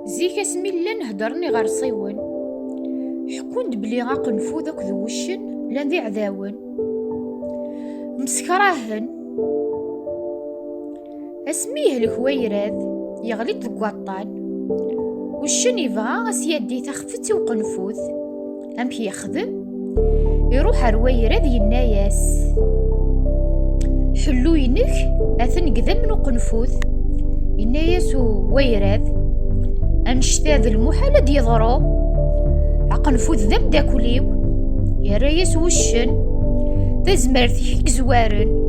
زيك اسمي لا نهدرني غير صيون، حكون بلي غاقنفو ذاك ذو وشن لان ذي عذاون مسكراهن. اسميه الهويراد يغلي دقواطان وشن يبغى اسيادي تخفت وقنفوذ امك يخدم يروح رويراد يناياس حلو ينك اثن قذم وقنفوذ يناياس ويراد انشتاذ المحال دي يضرو عقنفوذ ذم داكوليو يا ريس وشن تزمرتي زوارن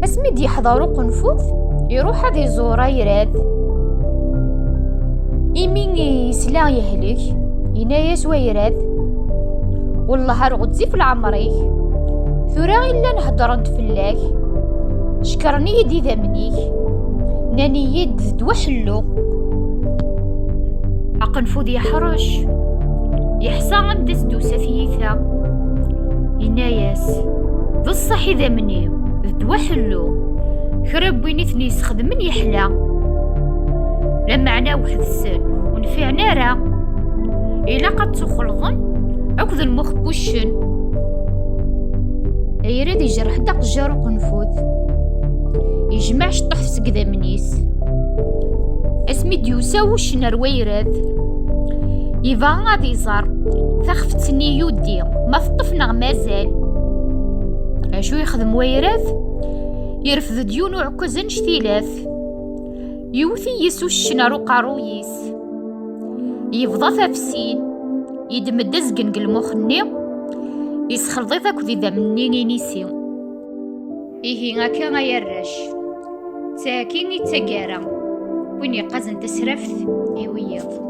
اسمي دي يحضرو قنفوذ يروح هذا يزورا يراد يمين يسلا يهلك يناياس ويراد والله رغد زي في العمري ثورا إلا نهدرنت فلاك شكرني يدي ذمنيك ناني يد دوحلو أقنفوذ يحرش يحسى عند سدوسة فيثا يناياس ذو الصحي ذمنيو دوحلو خرب وين اثني سخدمن يحلى لما عنا وحد السن ونفعنا راه إلا قد تخلظن أكذ المخ بوشن يراد يجرح داق جارو قنفوذ يجمع شطح في سكذا منيس اسمي ديوسا وشن رويراد يبا غادي يزار ثخفتني يودي ما فطفنا مازال اشو يخدم ويراد يرفض ديون وعكز نشتيلاث يوثي يسو الشنارو قارويس يفضى ثافسين يدمد زقن المخني يسخلطي ذاك ذي ذا مني نيسي إيه غاكا غيرش تاكين يتاقارا وين يقازن تسرفت إيويض.